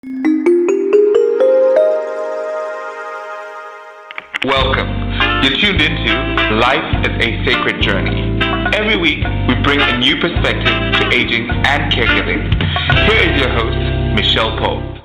Welcome. You're tuned into Life is a Sacred Journey. Every week, we bring a new perspective to aging and caregiving. Here is your host, Micheal Pope.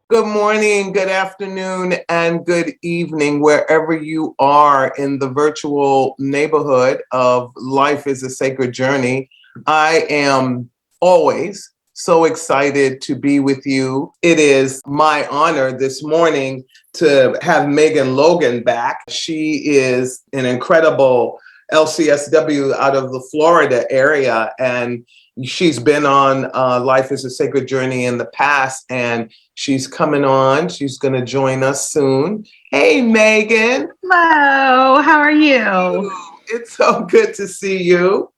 Good morning, good afternoon, and good evening, wherever you are in the virtual neighborhood of Life is a Sacred Journey. I am always so excited to be with you. It is my honor this morning to have Megan Logan back. She is an incredible Lcsw out of the Florida area, and she's been on Life is a Sacred Journey in the past, and she's coming on. She's going to join us soon. Hey, Megan. Hello, how are you? It's so good to see you.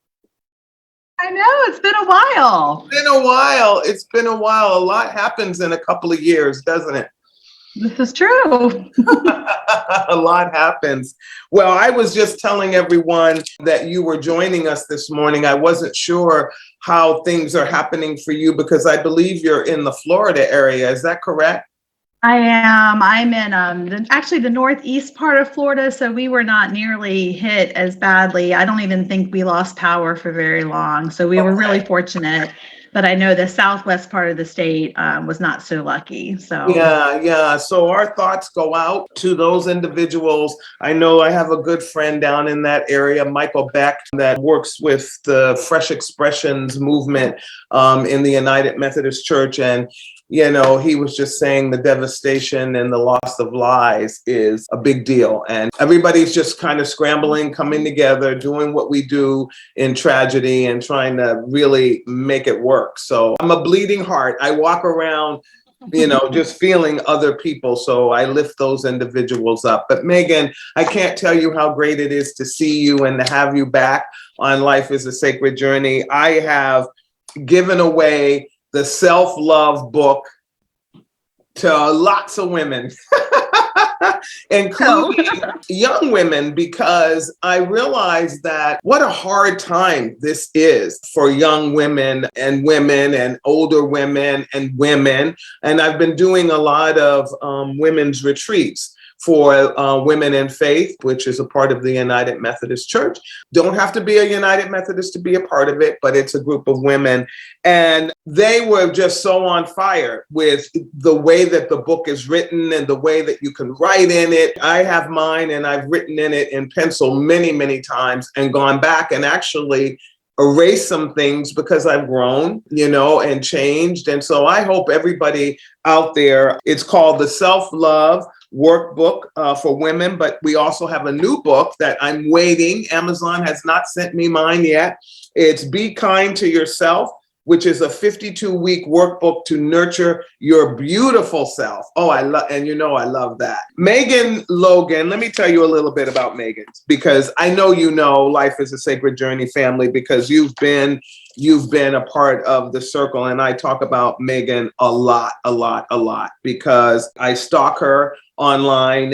I know, it's been a while. It's been a while. A lot happens in a couple of years, doesn't it? This is true. A lot happens. Well, I was just telling everyone that you were joining us this morning. I wasn't sure how things are happening for you because I believe you're in the Florida area. Is that correct? I am. I'm in actually the northeast part of Florida, so we were not nearly hit as badly. I don't even think we lost power for very long, so we were really fortunate. But I know the southwest part of the state was not so lucky. So yeah. So our thoughts go out to those individuals. I know I have a good friend down in that area, Michael Beck, that works with the Fresh Expressions movement in the United Methodist Church, and you know, he was just saying the devastation and the loss of lives is a big deal. And everybody's just kind of scrambling, coming together, doing what we do in tragedy and trying to really make it work. So I'm a bleeding heart. I walk around, you know, just feeling other people. So I lift those individuals up. But Megan, I can't tell you how great it is to see you and to have you back on Life is a Sacred Journey. I have given away the Self-Love book to lots of women, including young women, because I realized that what a hard time this is for young women and older women and women. And I've been doing a lot of women's retreats for women in faith, which is a part of the United Methodist Church. Don't have to be a United Methodist to be a part of it, but it's a group of women. And they were just so on fire with the way that the book is written and the way that you can write in it. I have mine and I've written in it in pencil many, many times and gone back and actually erase some things because I've grown, you know, and changed. And so I hope everybody out there, it's called the Self-Love Workbook for women, but we also have a new book that I'm waiting. Amazon has not sent me mine yet. It's Be Kind to Yourself, which is a 52-week workbook to nurture your beautiful self. Oh, I love that. Megan Logan, let me tell you a little bit about Megan, because I know you know Life is a Sacred Journey family because you've been a part of the circle, and I talk about Megan a lot, because I stalk her online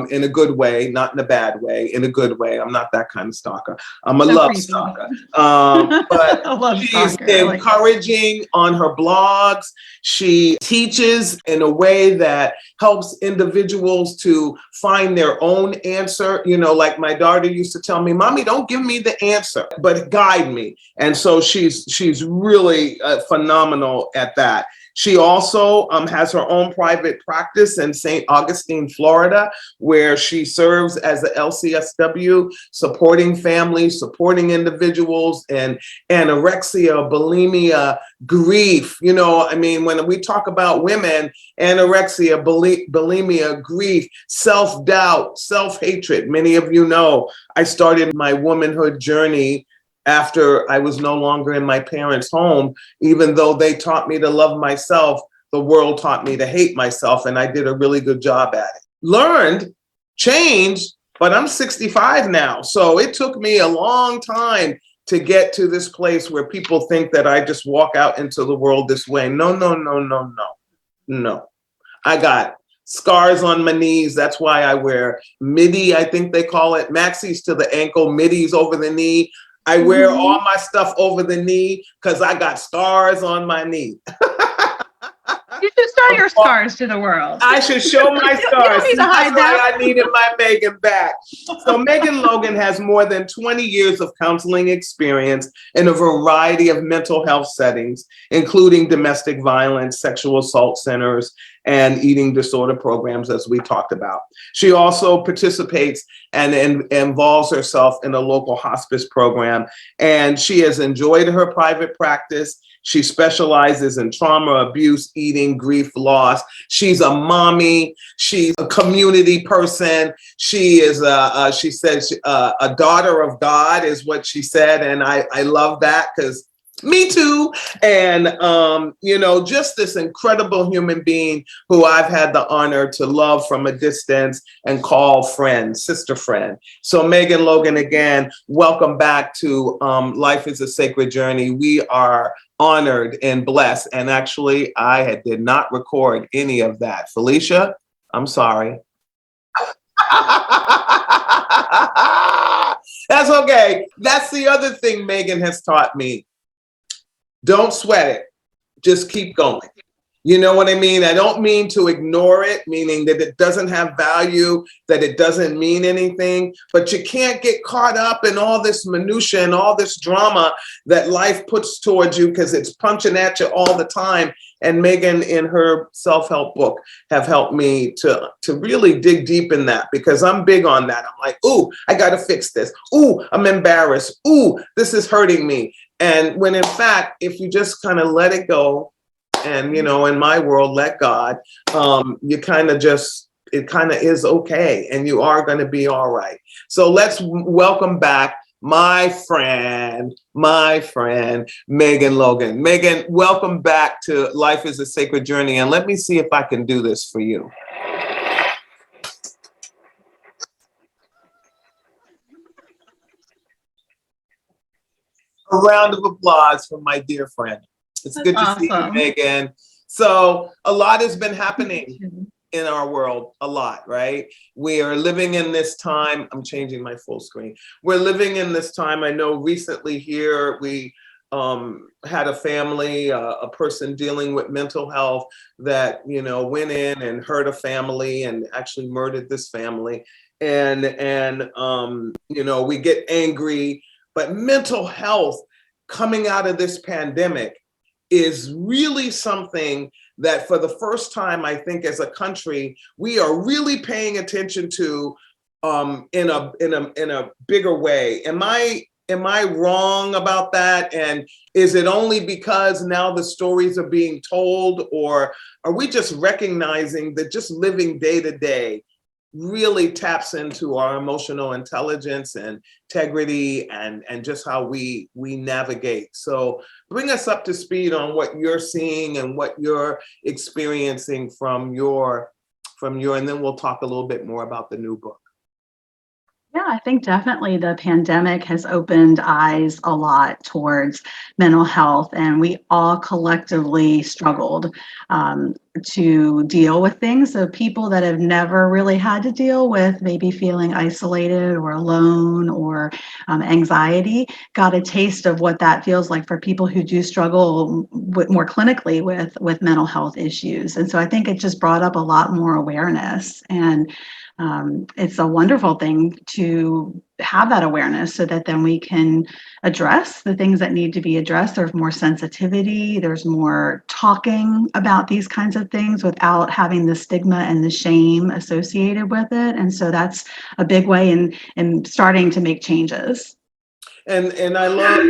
in a good way, not in a bad way, in a good way. I'm not that kind of stalker. I'm a love stalker. But she's encouraging on her blogs. She teaches in a way that helps individuals to find their own answer. You know, like my daughter used to tell me, Mommy, don't give me the answer, but guide me. And so she's really phenomenal at that. She also has her own private practice in St. Augustine, Florida, where she serves as a Lcsw, supporting families, supporting individuals, and anorexia, bulimia, grief. You know, I mean, when we talk about women, anorexia, bulimia, grief, self-doubt, self-hatred. Many of you know I started my womanhood journey after I was no longer in my parents' home. Even though they taught me to love myself, the world taught me to hate myself, and I did a really good job at it. Learned, changed, but I'm 65 now. So it took me a long time to get to this place where people think that I just walk out into the world this way. No. I got scars on my knees. That's why I wear midi, I think they call it, maxis to the ankle, midis over the knee. I wear all my stuff over the knee because I got scars on my knee. You show your scars to the world. I should show my You scars. don't need to hide That's why them. I needed my Megan back. So Megan Logan has more than 20 years of counseling experience in a variety of mental health settings, including domestic violence, sexual assault centers, and eating disorder programs, as we talked about. She also participates and involves herself in a local hospice program, and she has enjoyed her private practice. She specializes in trauma, abuse, eating, grief, loss. She's a mommy. She's a community person. She is, she says, a daughter of God is what she said. And I love that because me too. And, just this incredible human being who I've had the honor to love from a distance and call friend, sister friend. So Megan Logan, again, welcome back to Life is a Sacred Journey. We are honored and blessed. And actually, I did not record any of that. Felicia, I'm sorry. That's okay. That's the other thing Megan has taught me. Don't sweat it. Just keep going. You know what I mean? I don't mean to ignore it, meaning that it doesn't have value, that it doesn't mean anything, but you can't get caught up in all this minutia and all this drama that life puts towards you because it's punching at you all the time. And Megan, in her self-help book, have helped me to really dig deep in that because I'm big on that. I'm like, ooh, I got to fix this. Ooh, I'm embarrassed. Ooh, this is hurting me. And when in fact, if you just kind of let it go, and, in my world, let God, it kind of is okay. And you are going to be all right. So let's welcome back my friend, Megan Logan. Megan, welcome back to Life is a Sacred Journey. And let me see if I can do this for you. A round of applause for my dear friend. It's good to see you, Megan. So a lot has been happening in our world, a lot, right? We are living in this time. I'm changing my full screen. We're living in this time. I know recently here we had a family, a person dealing with mental health that, went in and hurt a family and actually murdered this family. And we get angry, but mental health coming out of this pandemic is really something that for the first time, I think as a country, we are really paying attention to in a bigger way. Am I wrong about that? And is it only because now the stories are being told, or are we just recognizing that just living day to day really taps into our emotional intelligence and integrity and just how we navigate? So bring us up to speed on what you're seeing and what you're experiencing from your, and then we'll talk a little bit more about the new book. Yeah, I think definitely the pandemic has opened eyes a lot towards mental health, and we all collectively struggled to deal with things. So people that have never really had to deal with maybe feeling isolated or alone or anxiety got a taste of what that feels like for people who do struggle more clinically with mental health issues. And so I think it just brought up a lot more awareness, and it's a wonderful thing to have that awareness so that then we can address the things that need to be addressed. There's more sensitivity, there's more talking about these kinds of things without having the stigma and the shame associated with it. And so that's a big way in starting to make changes. And I love,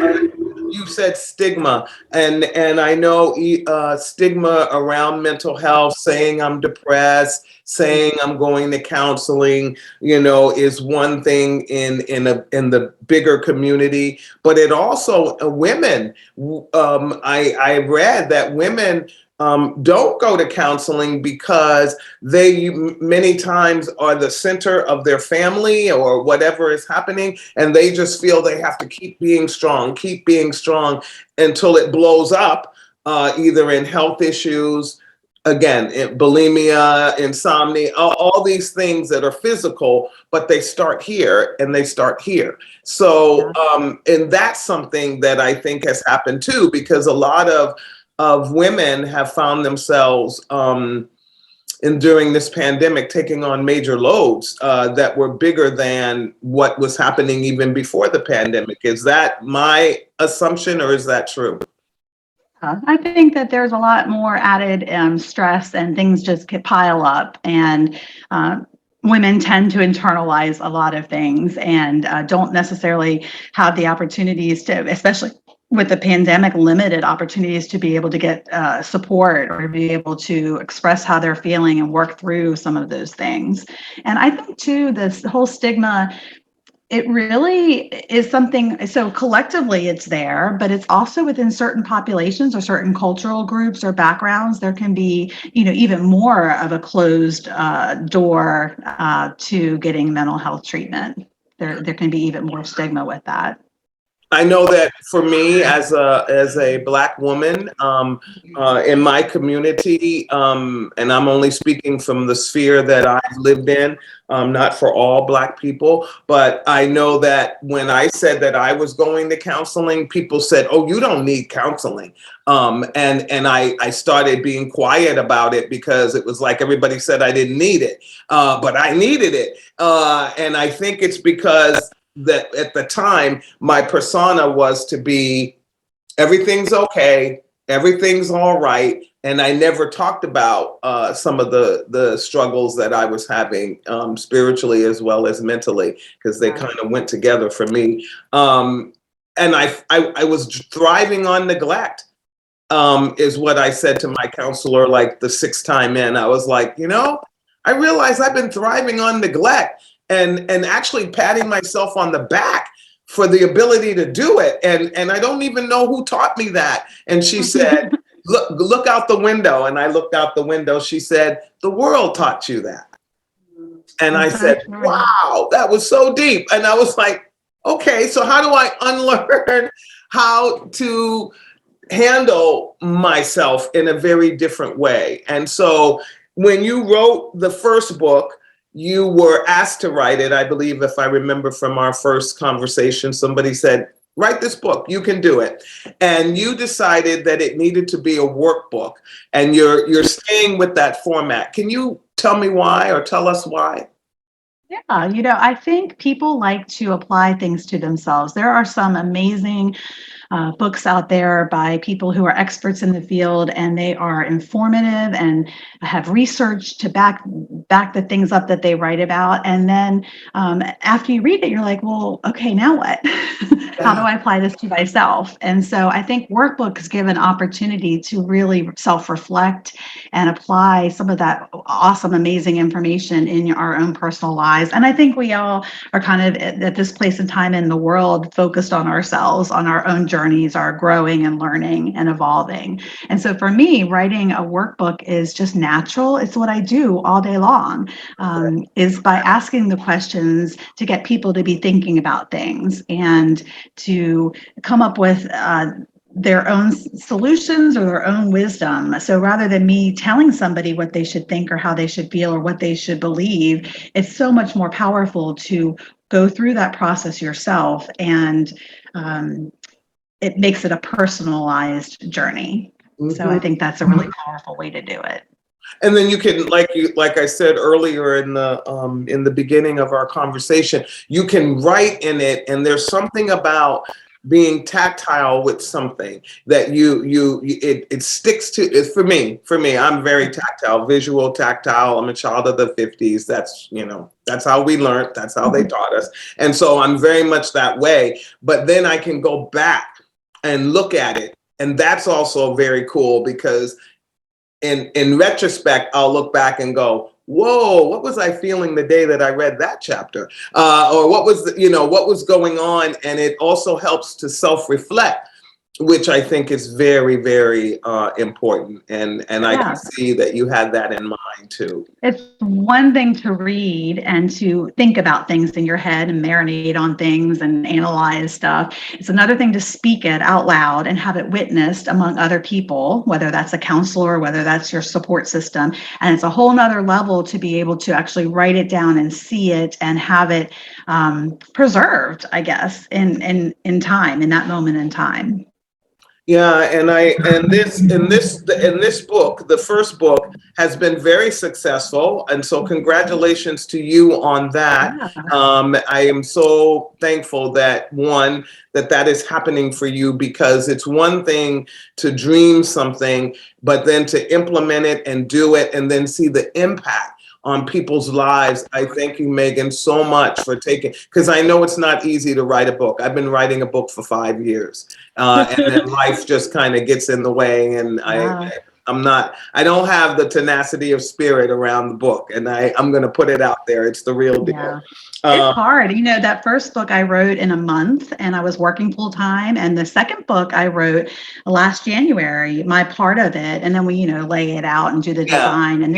you said stigma, and I know stigma around mental health, saying I'm depressed, saying I'm going to counseling, is one thing in the bigger community, but it also women. I read that women don't go to counseling because they many times are the center of their family or whatever is happening, and they just feel they have to keep being strong until it blows up, either in health issues, again, bulimia, insomnia, all these things that are physical, but they start here and they start here. So, and that's something that I think has happened too, because a lot of of women have found themselves during this pandemic taking on major loads that were bigger than what was happening even before the pandemic. Is that my assumption, or is that true? I think that there's a lot more added stress, and things just pile up, and women tend to internalize a lot of things, and don't necessarily have the opportunities to, especially with the pandemic, limited opportunities to be able to get support or be able to express how they're feeling and work through some of those things. And I think too, this whole stigma, it really is something, so collectively it's there, but it's also within certain populations or certain cultural groups or backgrounds. There can be, even more of a closed door to getting mental health treatment. There can be even more stigma with that. I know that for me, as a Black woman in my community, and I'm only speaking from the sphere that I've lived in, not for all Black people, but I know that when I said that I was going to counseling, people said, "Oh, you don't need counseling," and I started being quiet about it because it was like everybody said I didn't need it, but I needed it, and I think it's because that at the time my persona was to be everything's okay, everything's all right, and I never talked about some of the struggles that I was having spiritually as well as mentally, because they kind of went together for me. And I was thriving on neglect, is what I said to my counselor like the sixth time in. I was like, I realize I've been thriving on neglect. And actually patting myself on the back for the ability to do it. And I don't even know who taught me that. And she said, look out the window. And I looked out the window. She said, the world taught you that. And I said, wow, that was so deep. And I was like, okay, so how do I unlearn how to handle myself in a very different way? And so when you wrote the first book, you were asked to write it. I believe, if I remember from our first conversation, somebody said, write this book, you can do it. And you decided that it needed to be a workbook, and you're staying with that format. Can you tell me why, or tell us why? Yeah, I think people like to apply things to themselves. There are some amazing books out there by people who are experts in the field, and they are informative and have research to back the things up that they write about. And then after you read it, you're like, well, okay, now what? How do I apply this to myself? And so I think workbooks give an opportunity to really self-reflect and apply some of that awesome, amazing information in our own personal lives. And I think we all are kind of at this place in time in the world focused on ourselves, on our own journeys, our growing and learning and evolving. And so for me, writing a workbook is just natural. It's what I do all day long, is by asking the questions to get people to be thinking about things and to come up with their own solutions or their own wisdom. So rather than me telling somebody what they should think or how they should feel or what they should believe, it's so much more powerful to go through that process yourself, and it makes it a personalized journey. Mm-hmm. So I think that's a really powerful way to do it. And then you can, like I said earlier in the beginning of our conversation, you can write in it, and there's something about being tactile with something that it sticks to. It's for me, I'm very tactile, visual, tactile. I'm a child of the 50s. That's how we learned. That's how they taught us. And so I'm very much that way. But then I can go back and look at it. And that's also very cool, because in retrospect, I'll look back and go, whoa, what was I feeling the day that I read that chapter? Or what was going on? And it also helps to self-reflect, which I think is very, very important. And I can see that you had that in mind too. It's one thing to read and to think about things in your head and marinate on things and analyze stuff. It's another thing to speak it out loud and have it witnessed among other people, whether that's a counselor, whether that's your support system. And it's a whole nother level to be able to actually write it down and see it and have it preserved, I guess, in time, in that moment in time. Yeah, and this book, the first book, has been very successful, and so congratulations to you on that. Yeah. I am so thankful that that is happening for you, because it's one thing to dream something, but then to implement it and do it and then see the impact on people's lives. I thank you, Megan, so much for taking, because I know it's not easy to write a book. I've been writing a book for 5 years, and then life just kind of gets in the way, and Yeah. I don't have the tenacity of spirit around the book, and I'm going to put it out there. It's the real deal. Yeah. It's hard. That first book I wrote in a month, and I was working full time. And the second book I wrote last January, my part of it, and then we, lay it out and do the design. And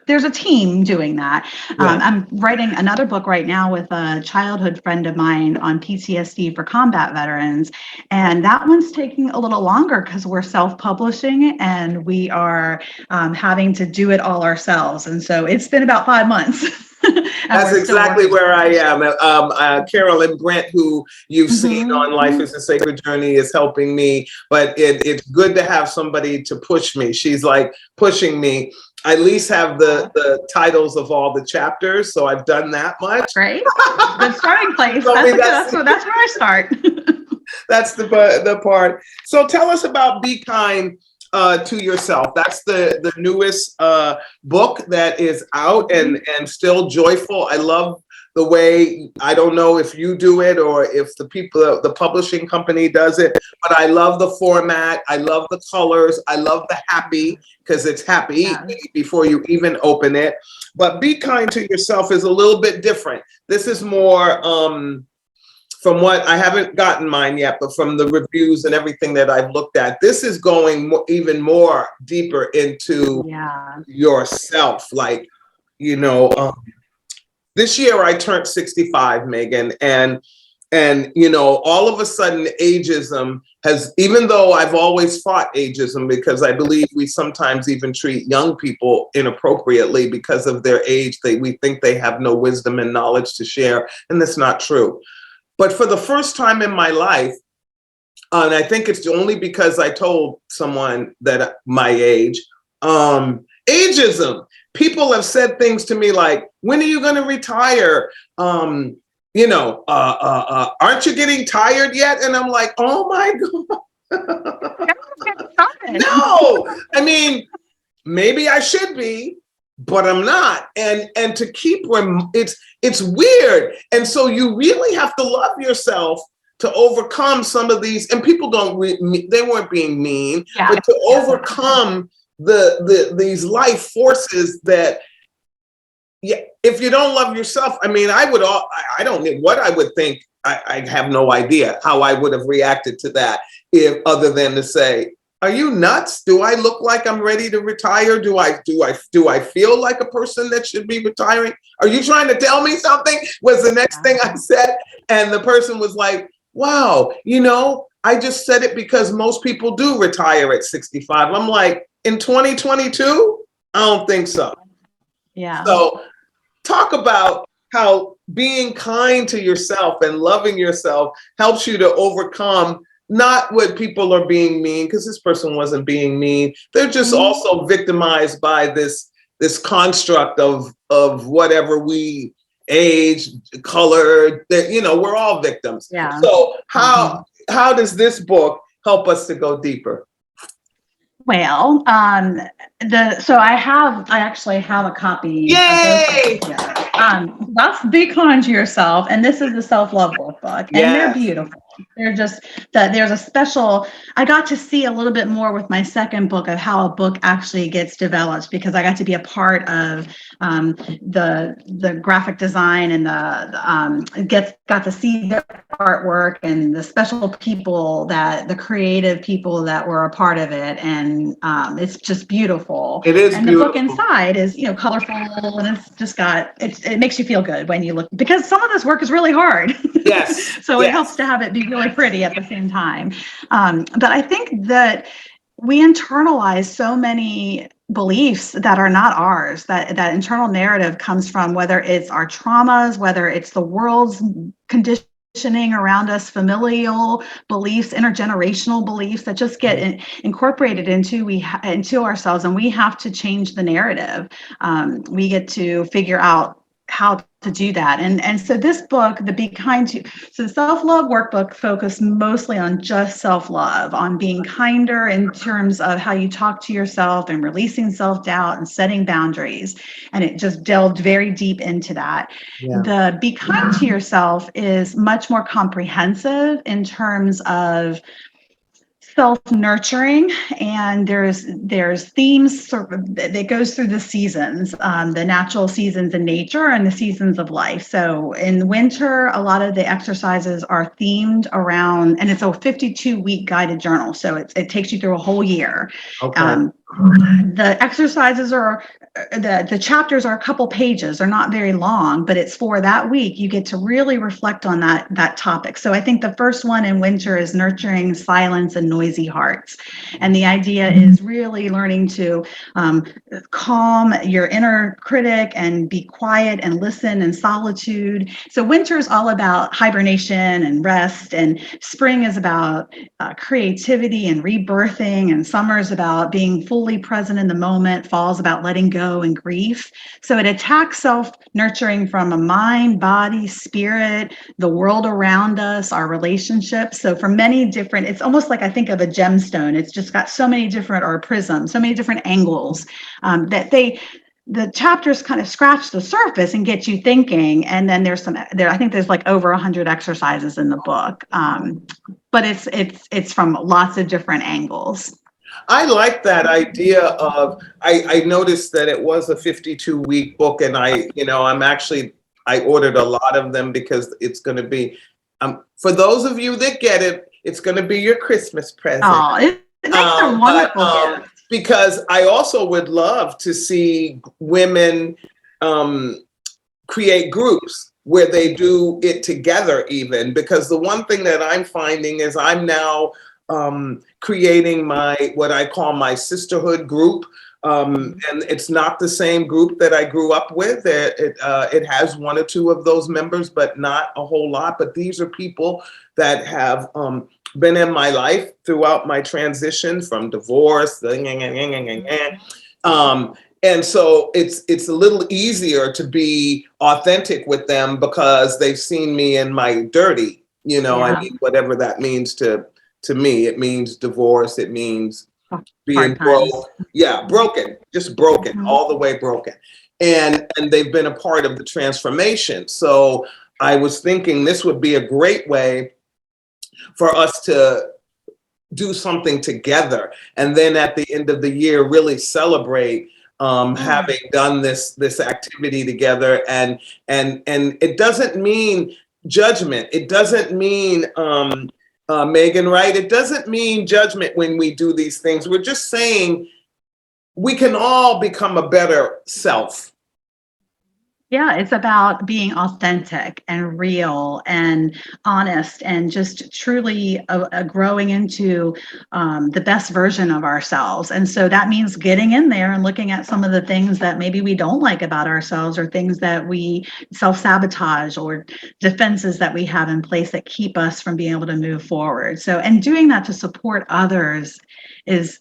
there's a team doing that. I'm writing another book right now with a childhood friend of mine on PTSD for combat veterans, and that one's taking a little longer because we're self-publishing and we are having to do it all ourselves. And so it's been about 5 months. That's exactly where I am. Carolyn Brent, who you've seen on Life is a Sacred Journey, is helping me. But it's good to have somebody to push me. She's like pushing me. I at least have the titles of all the chapters, so I've done that much. Great. Good starting place. So That's where I start. That's the part. So tell us about Be Kind to Yourself. That's the newest book that is out and still joyful. I love the way, I don't know if you do it or if the publishing company does it, but I love the format. I love the colors. I love the happy, because it's happy before you even open it. But Be Kind to Yourself is a little bit different. This is more, from what I haven't gotten mine yet, but from the reviews and everything that I've looked at, this is going even more deeper into yourself. Like, this year I turned 65, Megan, and all of a sudden ageism has, even though I've always fought ageism, because I believe we sometimes even treat young people inappropriately because of their age. We think they have no wisdom and knowledge to share, and that's not true. But for the first time in my life, and I think it's only because I told someone that my age, ageism. People have said things to me like, when are you going to retire? Aren't you getting tired yet? And I'm like, oh my God. No, I mean, maybe I should be, but I'm not. And to keep, it's weird. And so you really have to love yourself to overcome some of these, and people they weren't being mean, but to overcome these life forces that, if you don't love yourself, I mean, I don't know what I would think. I have no idea how I would have reacted to that, other than to say, are you nuts? Do I look like I'm ready to retire? Do I feel like a person that should be retiring? Are you trying to tell me something? Was the next thing I said. And the person was like, wow, I just said it because most people do retire at 65. I'm like, in 2022? I don't think so. Yeah. So talk about how being kind to yourself and loving yourself helps you to overcome not what people are being mean, because this person wasn't being mean. They're just also victimized by this construct of whatever we age, color, that, we're all victims. Yeah. So how does this book help us to go deeper? Well, so I actually have a copy. Yay! That's Be Kind to Yourself, and this is the Self-Love Workbook, and they're beautiful. They're just that there's a special. I got to see a little bit more with my second book of how a book actually gets developed, because I got to be a part of the graphic design and got to see the artwork and the special people, the creative people that were a part of it, and it's just beautiful. It is, and beautiful. The book inside is colorful, and it's just it makes you feel good when you look, because some of this work is really hard. Yes. So it helps to have it be really pretty at the same time. But I think that we internalize so many beliefs that are not ours, that internal narrative comes from, whether it's our traumas, whether it's the world's conditions around us, familial beliefs, intergenerational beliefs that just get incorporated into ourselves, and we have to change the narrative. We get to figure out how to do that. And so this book, the Be Kind to, so the Self-Love Workbook focused mostly on just self-love, on being kinder in terms of how you talk to yourself and releasing self-doubt and setting boundaries. And it just delved very deep into that. Yeah. The Be Kind to Yourself is much more comprehensive in terms of self-nurturing, and there's themes sort of that goes through the seasons, the natural seasons in nature and the seasons of life. So in winter, a lot of the exercises are themed around, and it's a 52-week guided journal, so it takes you through a whole year. Okay. The exercises are the chapters are a couple pages. They're not very long, but it's for that week. You get to really reflect on that topic. So I think the first one in winter is nurturing silence and noisy hearts. And the idea is really learning to calm your inner critic and be quiet and listen in solitude. So winter is all about hibernation and rest, and spring is about creativity and rebirthing, and summer is about being fully present in the moment. Fall is about letting go and grief. So it attacks self-nurturing from a mind, body, spirit, the world around us, our relationships. So for many different, it's almost like I think of a gemstone. It's just got so many different, or a prism, so many different angles that the chapters kind of scratch the surface and get you thinking. And then I think there's like over 100 exercises in the book, but it's from lots of different angles. I like that idea of, I noticed that it was a 52-week book, and I ordered a lot of them because it's going to be, for those of you that get it, it's going to be your Christmas present. Oh, it makes a wonderful gift. Because I also would love to see women create groups where they do it together even, because the one thing that I'm finding is I'm now creating what I call my sisterhood group. And it's not the same group that I grew up with. It has one or two of those members, but not a whole lot. But these are people that have been in my life throughout my transition from divorce. And so it's a little easier to be authentic with them because they've seen me in my dirty, I mean, whatever that means to me. It means divorce. It means being broke. Yeah, broken, just broken, all the way broken. And they've been a part of the transformation. So I was thinking this would be a great way for us to do something together. And then at the end of the year, really celebrate having done this activity together. And it doesn't mean judgment. It doesn't mean, Megan, right? It doesn't mean judgment when we do these things. We're just saying we can all become a better self. Yeah, it's about being authentic and real and honest and just truly growing into the best version of ourselves. And so that means getting in there and looking at some of the things that maybe we don't like about ourselves, or things that we self-sabotage, or defenses that we have in place that keep us from being able to move forward. So, and doing that to support others is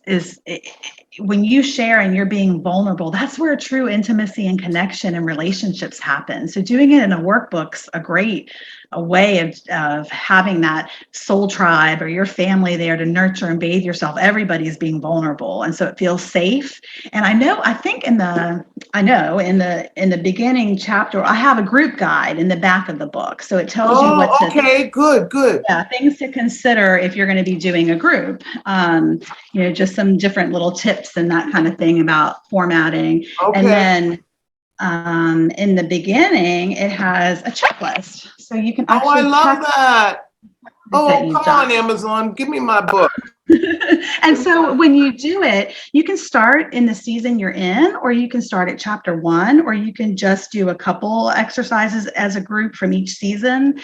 when you share and you're being vulnerable, that's where true intimacy and connection and relationships happen. So doing it in a workbook's a way of having that soul tribe or your family there to nurture and bathe yourself. Everybody's being vulnerable, and so it feels safe. And I think in the beginning chapter, I have a group guide in the back of the book, so it tells you what to. Okay, good. Yeah, things to consider if you're going to be doing a group. Just some different little tips and that kind of thing about formatting. Okay. And then in the beginning, it has a checklist. So you can actually I love that. Come on, Amazon, give me my book. And so when you do it, you can start in the season you're in, or you can start at chapter 1, or you can just do a couple exercises as a group from each season.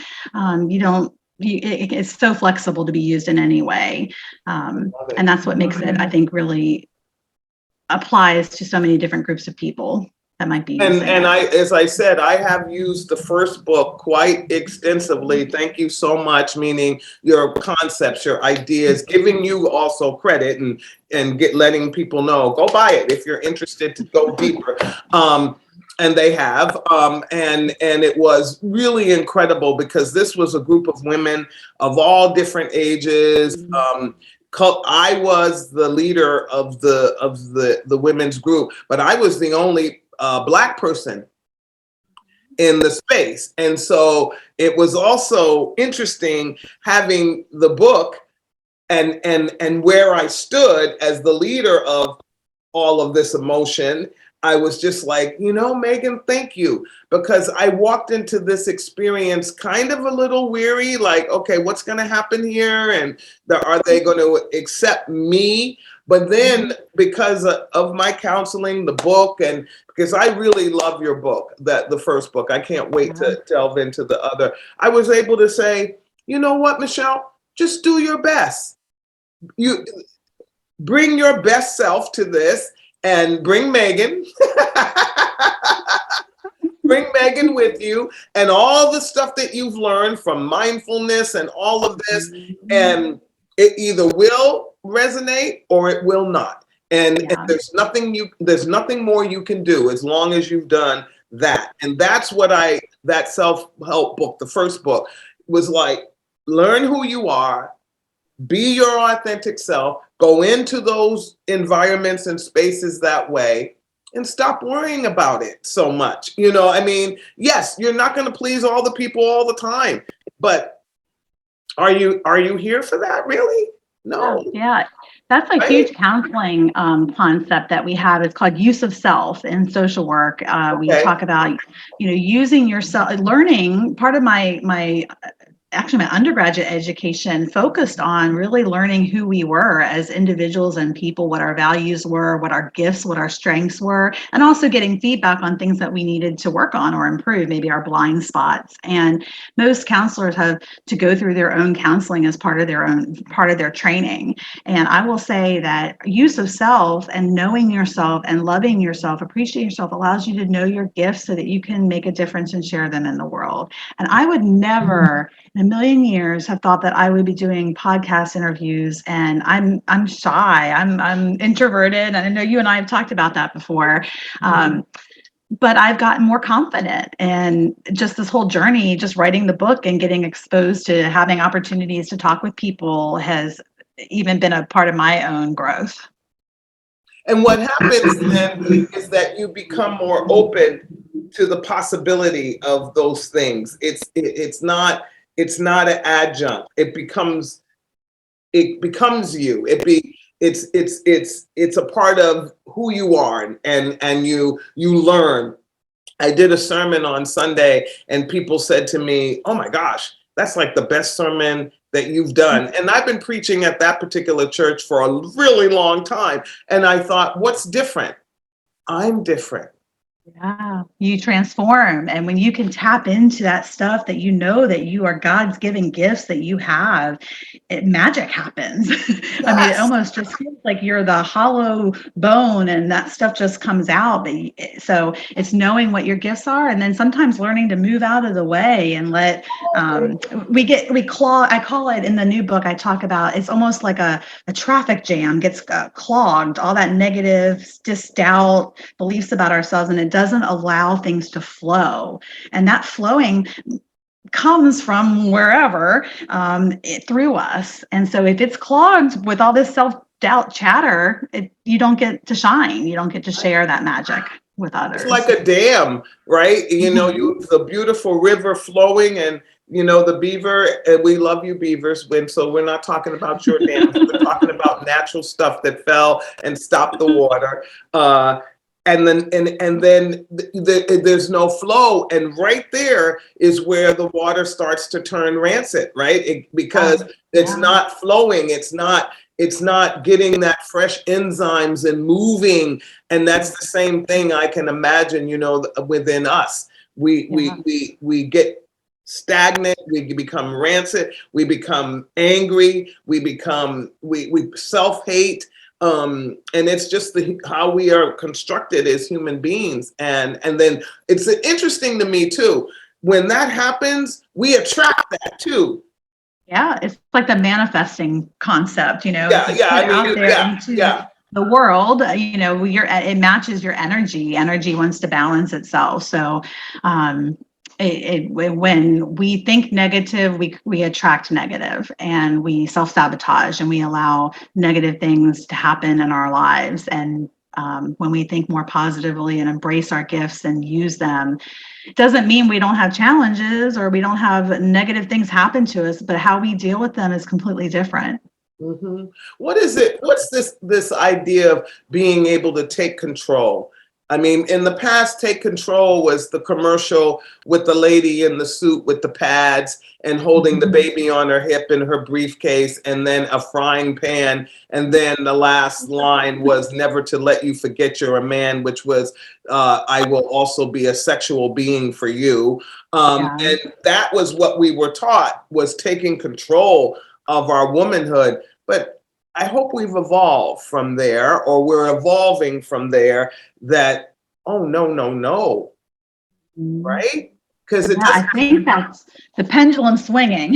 It's so flexible to be used in any way. And that's what makes it, I think, really applies to so many different groups of people. that might be And using and it. as I said, I have used the first book quite extensively. Thank you so much. Meaning your concepts, your ideas, giving you also credit and letting people know, go buy it if you're interested to go deeper. And they have, and it was really incredible because this was a group of women of all different ages. I was the leader of the women's group, but I was the only Black person in the space. And so it was also interesting having the book and where I stood as the leader of all of this emotion. I was just like, Megan, thank you. Because I walked into this experience kind of a little weary, like, okay, what's going to happen here? And are they going to accept me? But then because of my counseling, the book, and because I really love your book, the first book, I can't wait to delve into the other. I was able to say, you know what, Micheal, just do your best. You bring your best self to this and bring Megan. Bring Megan with you and all the stuff that you've learned from mindfulness and all of this. And it either will resonate or it will not. And there's nothing more you can do as long as you've done that. And that's what that self-help book, the first book, was like, learn who you are, be your authentic self, go into those environments and spaces that way, and stop worrying about it so much. Yes, you're not going to please all the people all the time, but are you here for that, really? No. Yeah. That's a huge counseling concept that we have. It's called use of self in social work. We talk about, using yourself, learning. Part of my undergraduate education focused on really learning who we were as individuals and people, what our values were, what our gifts, what our strengths were, and also getting feedback on things that we needed to work on or improve, maybe our blind spots. And most counselors have to go through their own counseling as part of their training. And I will say that use of self and knowing yourself and loving yourself, appreciating yourself, allows you to know your gifts so that you can make a difference and share them in the world. And I would never in a million years have thought that I would be doing podcast interviews, and I'm shy. I'm introverted, and I know you and I have talked about that before. But I've gotten more confident, and just this whole journey, just writing the book and getting exposed to having opportunities to talk with people has even been a part of my own growth. And what happens then is that you become more open to the possibility of those things. It's not an adjunct. It becomes you. It's a part of who you are, and you learn. I did a sermon on Sunday and people said to me, "Oh my gosh, that's like the best sermon that you've done." And I've been preaching at that particular church for a really long time. And I thought, what's different? I'm different. Yeah, you transform. And when you can tap into that stuff that that you are God's given gifts that you have, magic happens. Yes. I mean, it almost just feels like you're the hollow bone and that stuff just comes out. So it's knowing what your gifts are, and then sometimes learning to move out of the way and let, I call it in the new book, I talk about, it's almost like a traffic jam gets clogged, all that negative, doubt, beliefs about ourselves, and it doesn't allow things to flow. And that flowing comes from wherever through us. And so if it's clogged with all this self-doubt chatter, you don't get to shine. You don't get to share that magic with others. It's like a dam, right? The beautiful river flowing, and the beaver, and we love you beavers, so we're not talking about your dams. We're talking about natural stuff that fell and stopped the water. And then there's no flow, and right there is where the water starts to turn rancid, right? Because it's not flowing, it's not getting that fresh enzymes and moving, and that's the same thing I can imagine. Within us, we get stagnant, we become rancid, we become angry, we self-hate. And it's just how we are constructed as human beings. And then it's interesting to me too, when that happens, we attract that too. Yeah, it's like the manifesting concept, you know, Yeah, if you yeah. put I mean, out there yeah, into yeah. the world, you know, it matches your energy. Energy wants to balance itself. So, when we think negative, we attract negative, and we self-sabotage, and we allow negative things to happen in our lives. And when we think more positively and embrace our gifts and use them, doesn't mean we don't have challenges or we don't have negative things happen to us, but how we deal with them is completely different. hmm What is it? What's this idea of being able to take control? I mean, in the past, take control was the commercial with the lady in the suit with the pads and holding the baby on her hip in her briefcase, and then a frying pan, and then the last line was "Never to let you forget you're a man," which was "I will also be a sexual being for you." Yeah. And that was what we were taught, was taking control of our womanhood. But I hope we've evolved from there, or we're evolving from there, that, oh, no, no, no, Mhm. right? Because it Yeah, I doesn't. think that's the pendulum swinging.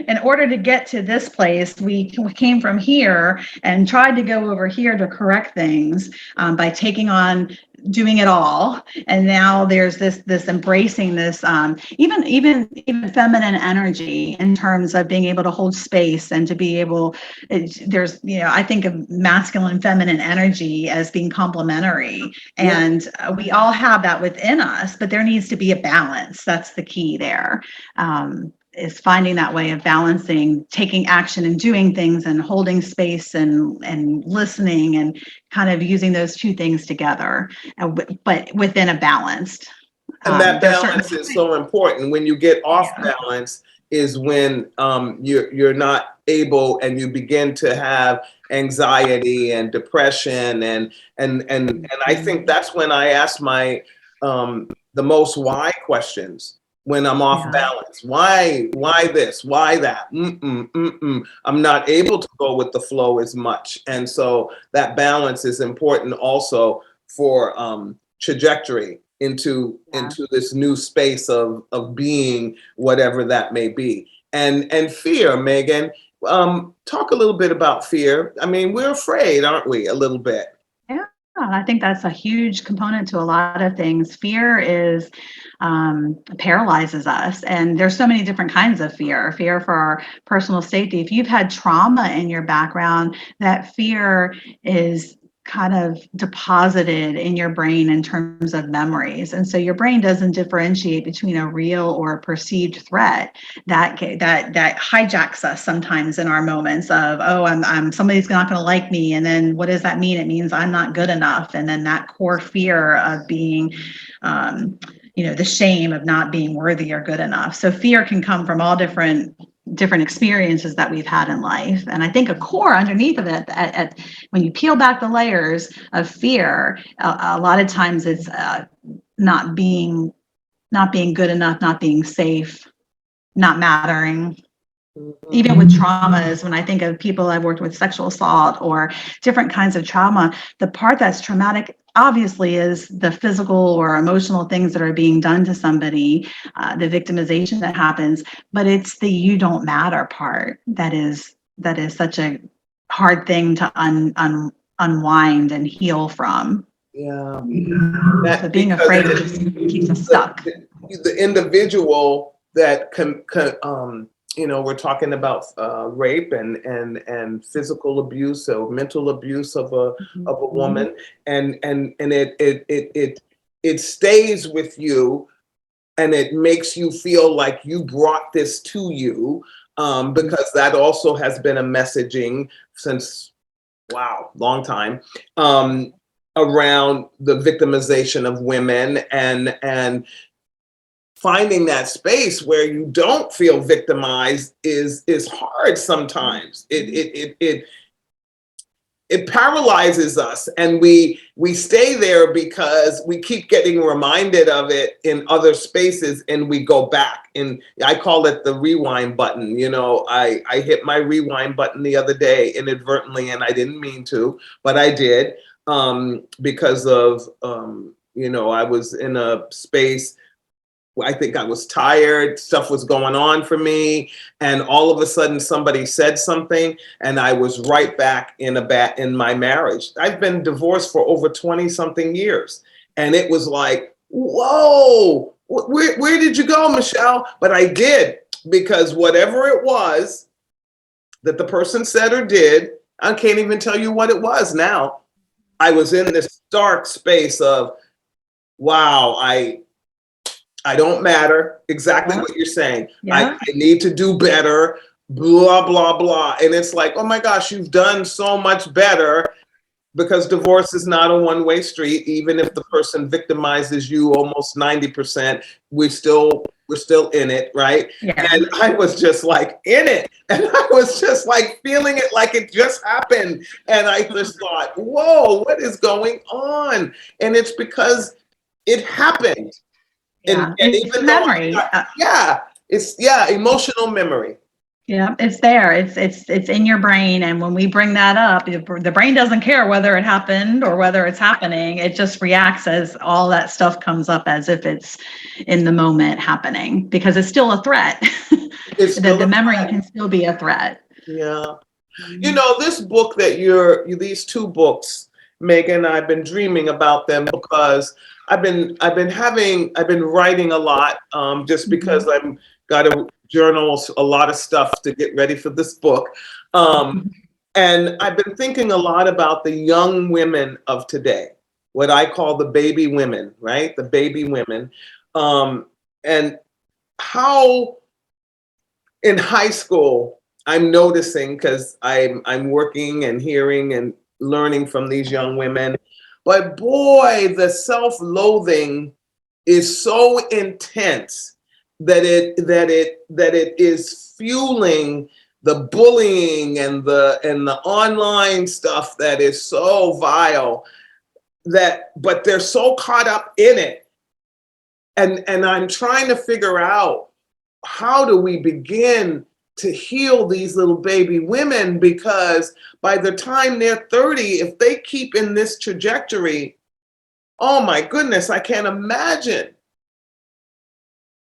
In order to get to this place, we came from here and tried to go over here to correct things by taking on doing it all. And now there's this embracing this even feminine energy in terms of being able to hold space and to be able. There's, you know, I think of masculine and feminine energy as being complementary, Yeah. and we all have that within us, but there needs to be a balance. That's the key there. Is finding that way of balancing, taking action and doing things, and holding space and listening, and kind of using those two things together, but within a balanced. And that There's certain. balance is so important. When you get off Yeah. balance is when you're not able, and you begin to have anxiety and depression, and I think that's when I ask my the most why questions, when I'm off Yeah. balance. Why this? Why that? I'm not able to go with the flow as much, and so that balance is important also for trajectory into this new space of being, whatever that may be. And fear, Megan, talk a little bit about fear. I mean, we're afraid, aren't we, a little bit? Yeah, I think that's a huge component to a lot of things. Fear is paralyzes us, and there's so many different kinds of fear. Fear for our personal safety. If you've had trauma in your background, that fear is kind of deposited in your brain in terms of memories, and so your brain doesn't differentiate between a real or a perceived threat. That hijacks us sometimes in our moments of, oh, I'm somebody's not going to like me, and then what does that mean? It means I'm not good enough, and then that core fear of being the shame of not being worthy or good enough. So fear can come from all different experiences that we've had in life. And I think a core underneath of it, when you peel back the layers of fear, a lot of times it's not being good enough, not being safe, not mattering. Even with traumas, when I think of people I've worked with, sexual assault or different kinds of trauma, the part that's traumatic obviously is the physical or emotional things that are being done to somebody, the victimization that happens, but it's the you don't matter part that is such a hard thing to unwind and heal from. Yeah. So being afraid just keeps us stuck. The individual that we're talking about rape and physical abuse or mental abuse of a woman, and it stays with you, and it makes you feel like you brought this to you, because that also has been a messaging since, wow, long time, around the victimization of women, and finding that space where you don't feel victimized is hard sometimes. It it paralyzes us, and we stay there because we keep getting reminded of it in other spaces, and we go back. And I call it the rewind button. You know, I hit my rewind button the other day inadvertently, and I didn't mean to, but I did, because of you know, I was in a space. I think I was tired, stuff was going on for me, and all of a sudden somebody said something, and I was right back in my marriage. I've been divorced for over 20 something years, and it was like, whoa, where did you go, Micheal? But I did, because whatever it was that the person said or did, I can't even tell you what it was now. I was in this dark space of, wow, I don't matter. Exactly what you're saying. Yeah. I need to do better, blah, blah, blah. And it's like, oh my gosh, you've done so much better, because divorce is not a one-way street. Even if the person victimizes you almost 90%, we're still in it, right? Yeah. And I was just like in it. And I was just like feeling it like it just happened. And I just thought, whoa, what is going on? And it's because it happened. Yeah, And it's even though memory. it's emotional memory. Yeah, it's there. It's in your brain, and when we bring that up, the brain doesn't care whether it happened or whether it's happening. It just reacts as all that stuff comes up as if it's in the moment happening, because it's still a threat. It's still the a memory threat. can still be a threat. Yeah. You know, this book that these two books, Megan, I've been dreaming about them because I've been writing a lot, just because I'm got to journal a lot of stuff to get ready for this book. And I've been thinking a lot about the young women of today, what I call the baby women, right? The baby women. And how in high school, I'm noticing, because I'm working and hearing and learning from these young women, but boy, the self-loathing is so intense that it is fueling the bullying and the online stuff that is so vile, but they're so caught up in it. And I'm trying to figure out, how do we begin to heal these little baby women? Because by the time they're 30, if they keep in this trajectory, oh my goodness, I can't imagine.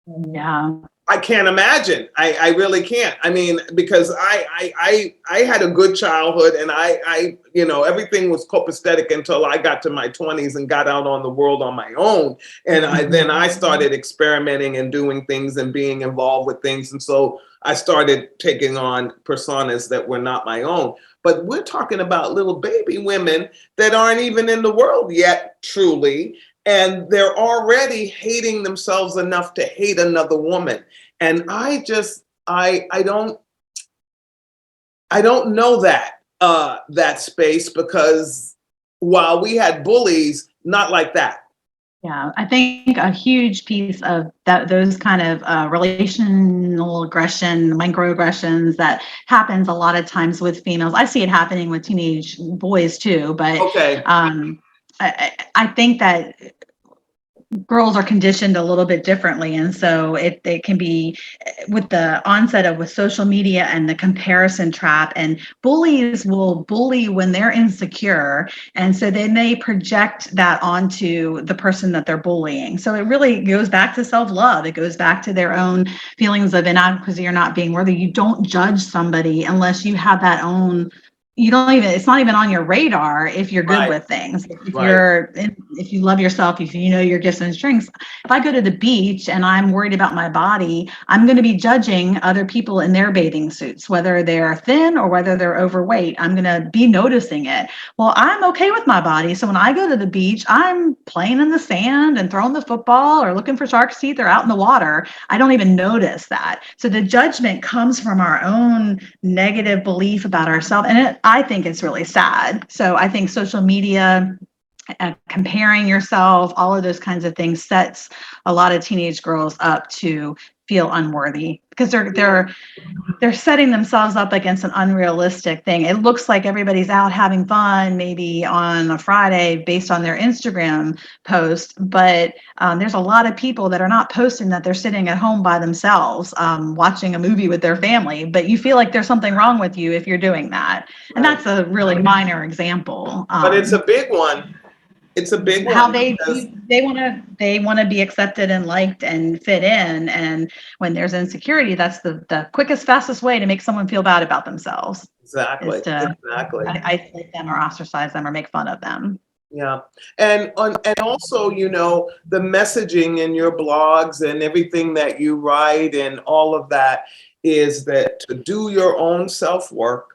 Yeah. I can't imagine. I really can't. I mean, because I had a good childhood, and I you know, everything was copacetic until I got to my 20s and got out on the world on my own. And then I started experimenting and doing things and being involved with things. And so I started taking on personas that were not my own. But we're talking about little baby women that aren't even in the world yet, truly. And they're already hating themselves enough to hate another woman. And I don't know that space, because while we had bullies, not like that. Yeah, I think a huge piece of those kind of relational aggression, microaggressions that happens a lot of times with females. I see it happening with teenage boys too, but Okay. I think that girls are conditioned a little bit differently. And so it can be with the onset of with social media and the comparison trap, and bullies will bully when they're insecure. And so then they project that onto the person that they're bullying. So it really goes back to self-love. It goes back to their own feelings of inadequacy or not being worthy. You don't judge somebody unless you have that own, it's not even on your radar if you're good with things. If you love yourself, if you know your gifts and strengths. If I go to the beach and I'm worried about my body, I'm going to be judging other people in their bathing suits, whether they're thin or whether they're overweight. I'm going to be noticing it. Well, I'm okay with my body. So when I go to the beach, I'm playing in the sand and throwing the football or looking for shark's teeth or out in the water. I don't even notice that. So the judgment comes from our own negative belief about ourselves. And I think it's really sad. So I think social media comparing yourself, all of those kinds of things sets a lot of teenage girls up to feel unworthy because they're setting themselves up against an unrealistic thing. It looks like everybody's out having fun, maybe on a Friday based on their Instagram post, but there's a lot of people that are not posting that they're sitting at home by themselves, watching a movie with their family, but you feel like there's something wrong with you if you're doing that. And that's a really minor example. But it's a big one. It's a big one. How they want to be accepted and liked and fit in, and when there's insecurity, that's the quickest, fastest way to make someone feel bad about themselves. Exactly. Is to isolate them or ostracize them or make fun of them. Yeah. And also, you know, the messaging in your blogs and everything that you write and all of that is that to do your own self-work.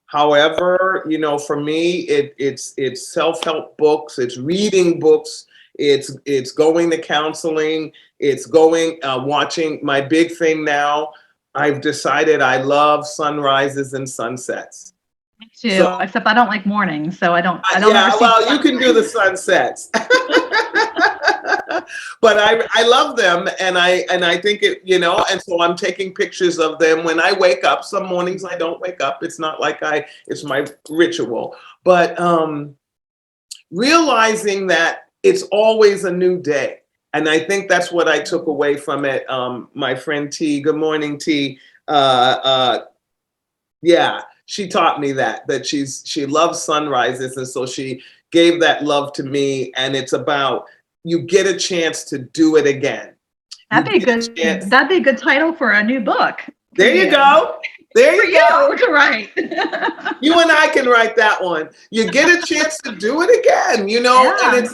However, you know, for me, it's self-help books, it's reading books, it's going to counseling, it's going watching. My big thing now, I've decided I love sunrises and sunsets. Me too, so, except I don't like mornings, so I don't. Yeah, well, you can do the sunsets. But I love them, and I think it, you know, and so I'm taking pictures of them when I wake up. Some mornings I don't wake up. It's not like it's my ritual, but realizing that it's always a new day. And I think that's what I took away from it. My friend T, good morning, T. Yeah, she taught me that she loves sunrises, and so she gave that love to me. And it's about, you get a chance to do it again. That'd be a good title for a new book. There you go. There you go. To write. You and I can write that one. You get a chance to do it again, you know, yeah.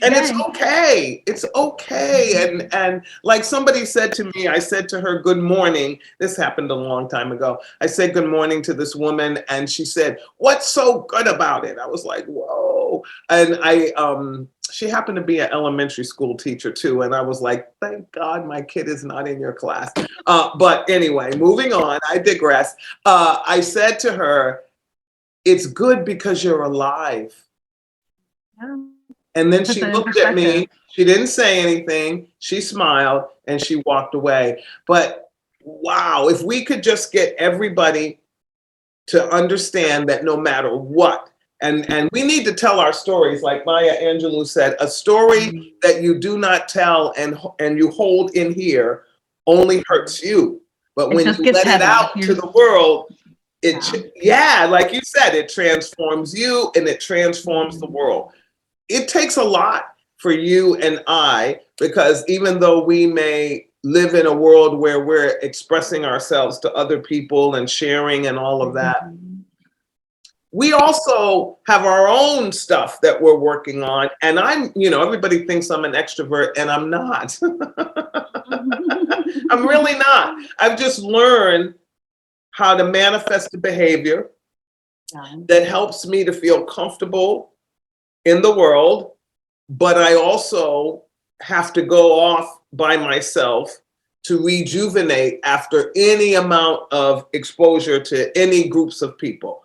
and it's okay. It's okay. And like somebody said to me, I said to her, good morning. This happened a long time ago. I said good morning to this woman, and she said, what's so good about it? I was like, whoa. And she happened to be an elementary school teacher too. And I was like, thank God my kid is not in your class. But anyway, moving on, I digress. I said to her, it's good because you're alive. Yeah. And then she looked at me, she didn't say anything, she smiled, and she walked away. But wow, if we could just get everybody to understand that no matter what, and we need to tell our stories, like Maya Angelou said, a story that you do not tell and you hold in here only hurts you. But when you let it out to the world, like you said, it transforms you and it transforms the world. It takes a lot for you and I, because even though we may live in a world where we're expressing ourselves to other people and sharing and all of that, we also have our own stuff that we're working on. And I'm, you know, everybody thinks I'm an extrovert, and I'm not. I'm really not. I've just learned how to manifest a behavior that helps me to feel comfortable in the world, but I also have to go off by myself to rejuvenate after any amount of exposure to any groups of people.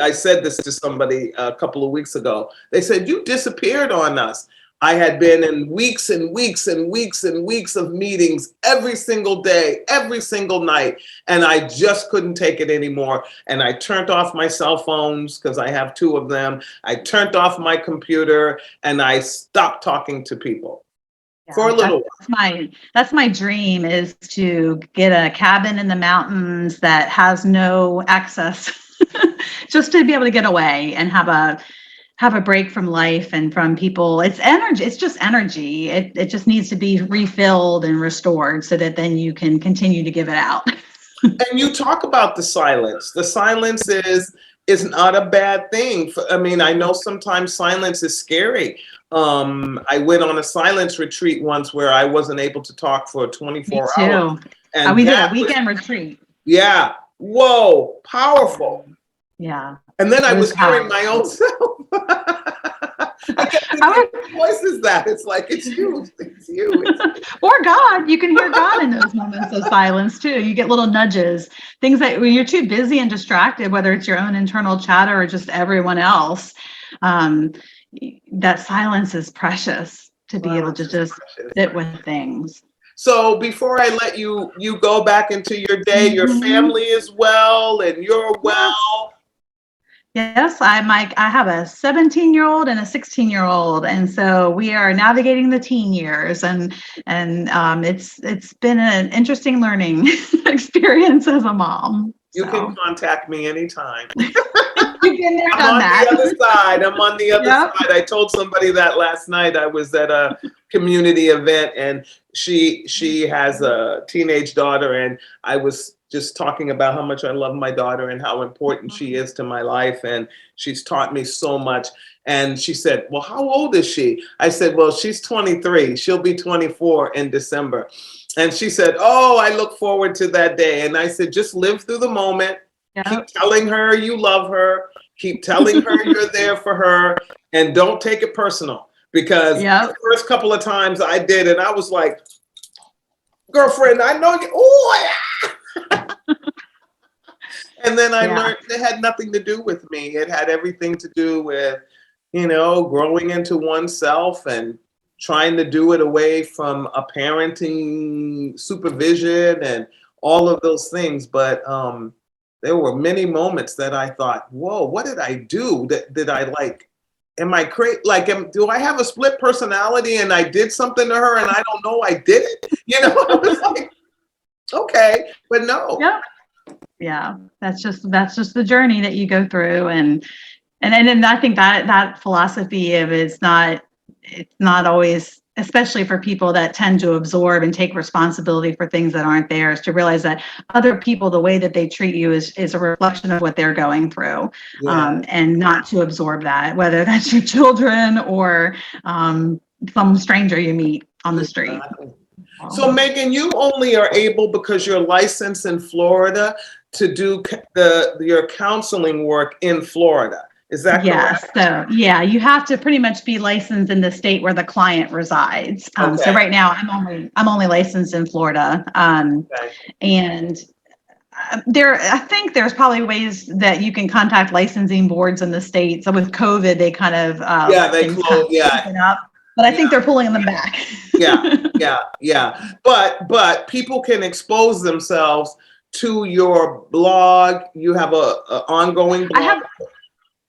I said this to somebody a couple of weeks ago. They said, you disappeared on us. I had been in weeks and weeks and weeks and weeks of meetings every single day, every single night, and I just couldn't take it anymore. And I turned off my cell phones, because I have 2 of them. I turned off my computer, and I stopped talking to people for a little while. That's my dream, is to get a cabin in the mountains that has no access, just to be able to get away and have a break from life and from people. It's energy. It's just energy. It just needs to be refilled and restored so that then you can continue to give it out. And you talk about the silence. The silence is not a bad thing. I mean, I know sometimes silence is scary. I went on a silence retreat once where I wasn't able to talk for 24 hours. And we did a weekend retreat. Yeah. Whoa, powerful. Yeah. And then I was hearing my own self. I kept thinking, what voice is that? It's like, it's you. It's you. Or God. You can hear God in those moments of silence too. You get little nudges, things that when you're too busy and distracted, whether it's your own internal chatter or just everyone else. that silence is precious to be able Silence to is just precious. sit with things. So before I let you go back into your day, your Mhm. family is well and you're Yes. well. Yes, I have a 17-year-old and a 16-year-old, and so we are navigating the teen years, and it's been an interesting learning experience as a mom. You can So contact me anytime. you've been there, I'm done on the that. other side. I'm on the other Yep. side. I told somebody that last night. I was at a community event and she has a teenage daughter and I was just talking about how much I love my daughter and how important she is to my life and she's taught me so much. And she said, "Well, how old is she?" I said, "Well, she's 23. She'll be 24 in December." And she said, "Oh, I look forward to that day." And I said, "Just live through the moment. Keep Yep. telling her you love her. Keep telling her you're there for her and don't take it personal." Because Yep. the first couple of times I did, and I was like, "Girlfriend, I know you." Oh, yeah. And then I Yeah. learned it had nothing to do with me. It had everything to do with, growing into oneself and trying to do it away from a parenting supervision and all of those things. But there were many moments that I thought, "Whoa, what did I do? Did I like? Am I crazy? Like, do I have a split personality and I did something to her and I don't know I did it?" I was like, "Okay," but no. Yep. Yeah. That's just the journey that you go through, and I think that philosophy of it's not always, especially for people that tend to absorb and take responsibility for things that aren't theirs, to realize that other people, the way that they treat you is a reflection of what they're going through, Yeah. and not to absorb that, whether that's your children or some stranger you meet on the street. Exactly. So Megan, you only are able because you're licensed in Florida to do your counseling work in Florida. Is that Yes. correct? So yeah, you have to pretty much be licensed in the state where the client resides. So Okay. right now I'm only licensed in Florida. Okay. And I think there's probably ways that you can contact licensing boards in the states. So with COVID, they kind of Yeah, let they things kind close. of Yeah, open up, but I think yeah, they're pulling them back. yeah, yeah. But people can expose themselves to your blog. You have a ongoing I blog. have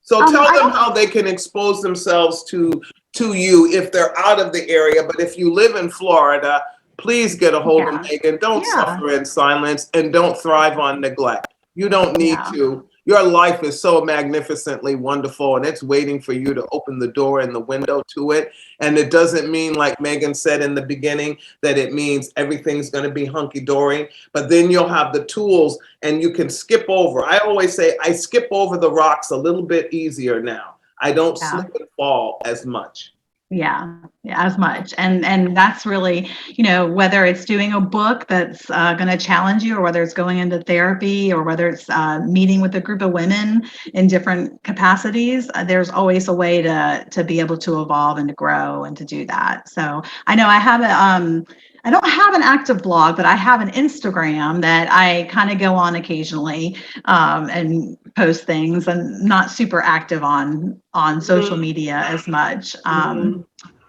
So tell I them don't how they can expose themselves to you if they're out of the area. But if you live in Florida, please get a hold of yeah Megan. Don't yeah suffer in silence and don't thrive on neglect. You don't need yeah to. Your life is so magnificently wonderful and it's waiting for you to open the door and the window to it. And it doesn't mean, like Megan said in the beginning, that it means everything's going to be hunky dory, but then you'll have the tools and you can skip over. I always say I skip over the rocks a little bit easier now. I don't yeah. slip and fall as much. Yeah, yeah, as much. And that's really, whether it's doing a book that's going to challenge you, or whether it's going into therapy, or whether it's meeting with a group of women in different capacities, there's always a way to be able to evolve and to grow and to do that. So I know I don't have an active blog, but I have an Instagram that I kind of go on occasionally, and post things, and not super active on social Mhm, media as much. mhm.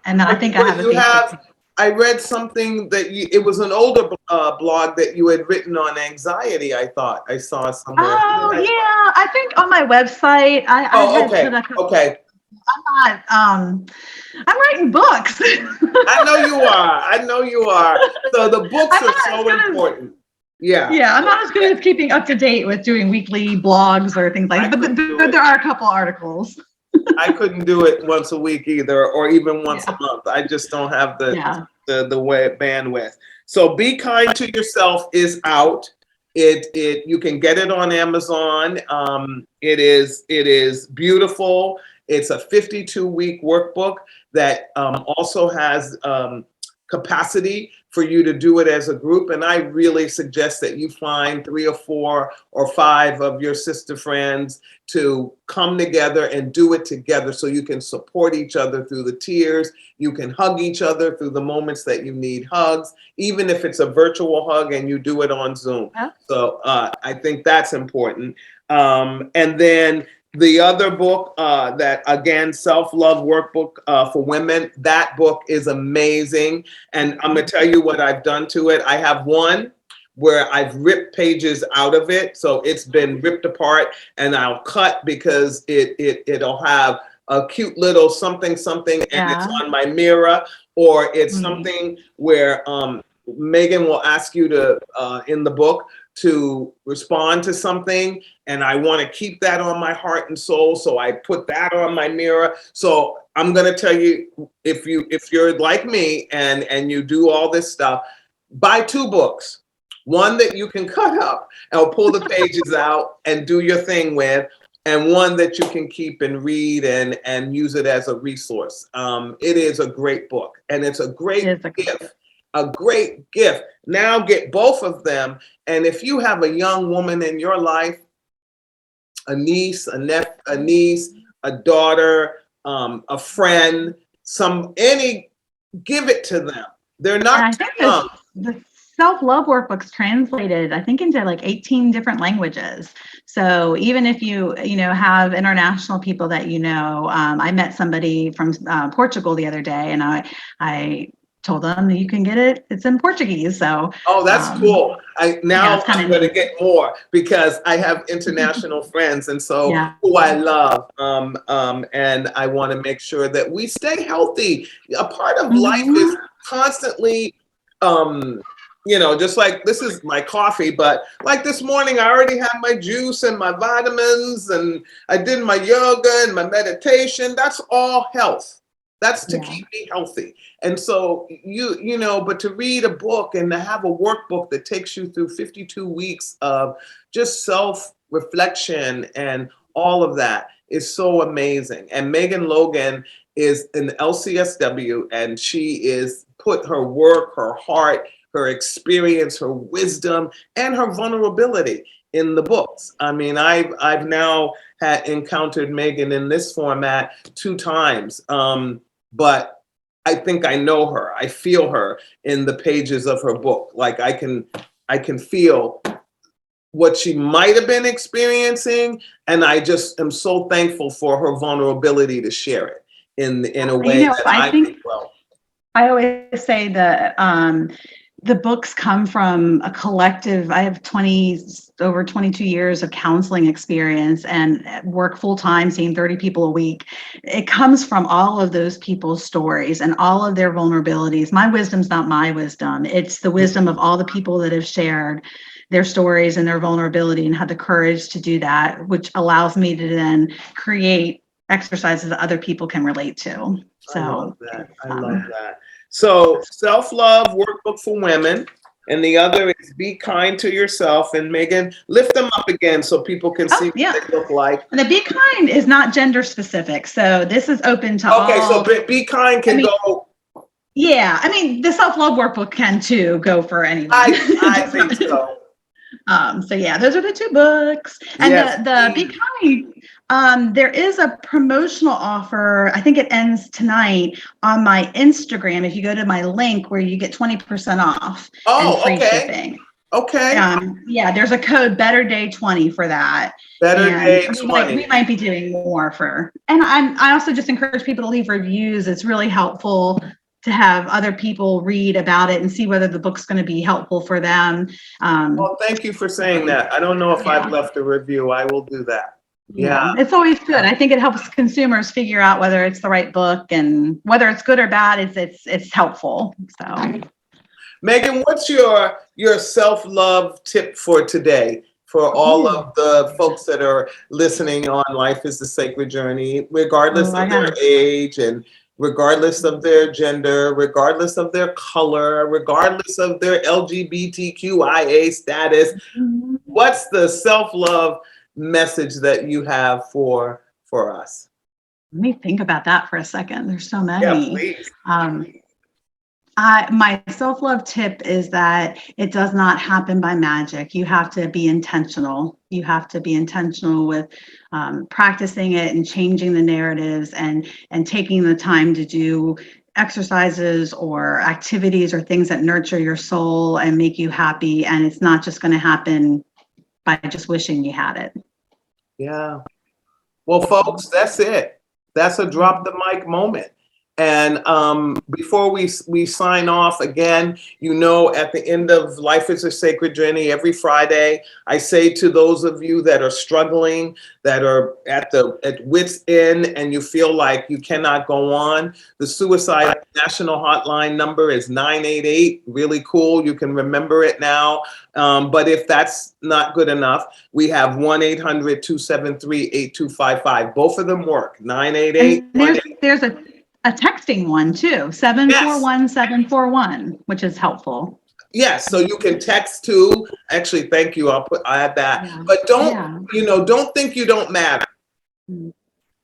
And then I think I But have a you Facebook. have, I read something that it was an older blog that you had written on anxiety, I thought. I saw somewhere. Who Oh did I find? yeah, I think on my website I Oh, had okay. put a couple. Okay. I'm not. I'm writing books. I know you are. I know you are. So the books I'm are not as so good as important. Yeah. Yeah, I'm not as good as keeping up to date with doing weekly blogs or things like I that. But, couldn't do but it. there are a couple articles. I couldn't do it once a week either, or even once a Yeah, month. I just don't have yeah, the way bandwidth. So Be Kind to Yourself is out. It you can get it on Amazon. It is beautiful. It's a 52-week workbook that also has capacity for you to do it as a group. And I really suggest that you find 3 or 4 or 5 of your sister friends to come together and do it together so you can support each other through the tears. You can hug each other through the moments that you need hugs, even if it's a virtual hug and you do it on Zoom. yeah. So I think that's important. And then The other book that, again, Self-Love Workbook for Women, that book is amazing. And I'm going to tell you what I've done to it. I have one where I've ripped pages out of it. So it's been ripped apart, and I'll cut because it'll have a cute little something, and it's on my mirror, or it's something where Megan will ask you to, in the book, to respond to something, and I want to keep that on my heart and soul, so I put that on my mirror. So I'm going to tell you, if you're like me and you do all this stuff, buy 2 books. One that you can cut up and pull the pages out and do your thing with, and one that you can keep and read and use it as a resource. It is a great book, and it's a great gift. A great gift. Now get both of them. And if you have a young woman in your life, a niece, a daughter, a friend, give it to them. They're not too young. The Self-Love Workbook's translated, I think, into like 18 different languages. So even if you have international people that I met somebody from Portugal the other day, and I told them that you can get it. It's in Portuguese. So that's cool. I'm going to get more because I have international friends, and so who I love. And I want to make sure that we stay healthy. A part of life is constantly, just like this is my coffee, but like this morning, I already had my juice and my vitamins, and I did my yoga and my meditation. That's all health. That's to keep me healthy. And so but to read a book and to have a workbook that takes you through 52 weeks of just self-reflection and all of that is so amazing. And Megan Logan is an Lcsw, and she is put her work, her heart, her experience, her wisdom, and her vulnerability in the books. I mean, I've now encountered Megan in this format 2 times. But I think I know her. I feel her in the pages of her book. Like I can feel what she might have been experiencing, and I just am so thankful for her vulnerability to share it in a way that I think well. I always say that the books come from a collective. I have over 22 years of counseling experience and work full time, seeing 30 people a week. It comes from all of those people's stories and all of their vulnerabilities. My wisdom's not my wisdom. It's the wisdom of all the people that have shared their stories and their vulnerability and had the courage to do that, which allows me to then create exercises that other people can relate to. So I love that. So Self-Love Workbook for Women, and the other is Be Kind to Yourself. And Megan, lift them up again so people can see what they look like. And the Be Kind is not gender specific. So this is open to all. Okay, so Be Kind can go. Yeah, I mean, the Self-Love Workbook can too go for anyone. I think so. So yeah, those are the 2 books. And the Be Kind, there is a promotional offer. I think it ends tonight on my Instagram. If you go to my link where you get 20% off and free shipping. Okay. There's a code BetterDay20 for that. BetterDay20. We might be doing more and I also just encourage people to leave reviews. It's really helpful to have other people read about it and see whether the book's going to be helpful for them. Well, thank you for saying that. I don't know if I've left a review. I will do that. Yeah. It's always good. I think it helps consumers figure out whether it's the right book, and whether it's good or bad, it's helpful. So Megan, what's your self-love tip for today for all of the folks that are listening on Life is a Sacred Journey, regardless of their age and regardless of their gender, regardless of their color, regardless of their LGBTQIA status? What's the self-love message that you have for us? Let me think about that for a second. There's so many. Yeah, please. My self-love tip is that it does not happen by magic. You have to be intentional. You have to be intentional with practicing it and changing the narratives and taking the time to do exercises or activities or things that nurture your soul and make you happy. And it's not just going to happen by just wishing you had it. Yeah. Well, folks, that's it. That's a drop the mic moment. And before we sign off again, at the end of Life is a Sacred Journey every Friday, I say to those of you that are struggling, that are at wit's end, and you feel like you cannot go on, the Suicide National Hotline number is 988. Really cool. You can remember it now. But if that's not good enough, we have 1-800-273-8255. Both of them work. 988. And there's a texting one too, 741-741, which is helpful. Yes, so you can text to, actually, thank you, I'll add that. Yeah. But don't think you don't matter.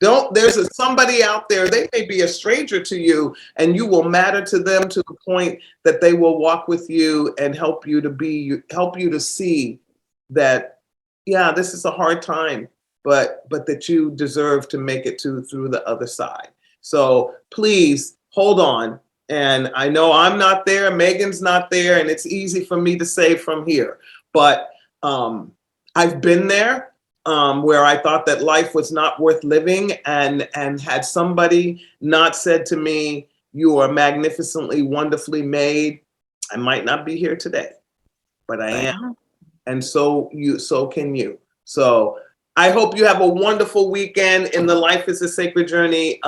There's somebody out there, they may be a stranger to you, and you will matter to them to the point that they will walk with you and help you to see that, yeah, this is a hard time, but that you deserve to make it through the other side. So please hold on. And I know I'm not there, Megan's not there, and it's easy for me to say from here. But I've been there where I thought that life was not worth living, and had somebody not said to me, "You are magnificently, wonderfully made," I might not be here today, but I am. And so can you. So I hope you have a wonderful weekend in the Life is a Sacred Journey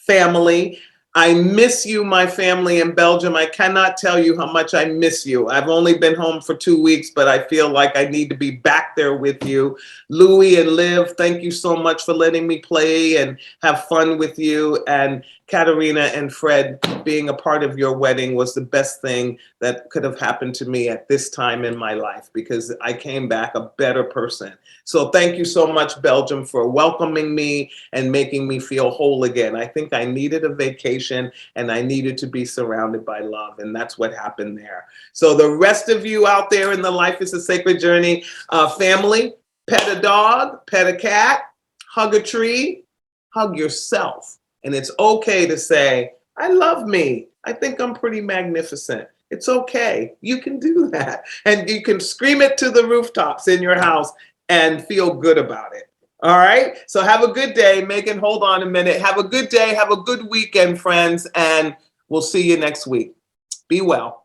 family. I miss you, my family in Belgium. I cannot tell you how much I miss you. I've only been home for 2 weeks, but I feel like I need to be back there with you. Louie and Liv, thank you so much for letting me play and have fun with you. And Katerina and Fred, being a part of your wedding was the best thing that could have happened to me at this time in my life, because I came back a better person. So thank you so much, Belgium, for welcoming me and making me feel whole again. I think I needed a vacation, and I needed to be surrounded by love, and that's what happened there. So the rest of you out there in the Life is a Sacred Journey family, pet a dog, pet a cat, hug a tree, hug yourself. And it's okay to say, I love me. I think I'm pretty magnificent. It's okay. You can do that. And you can scream it to the rooftops in your house and feel good about it. All right. So have a good day. Megan, hold on a minute. Have a good day. Have a good weekend, friends. And we'll see you next week. Be well.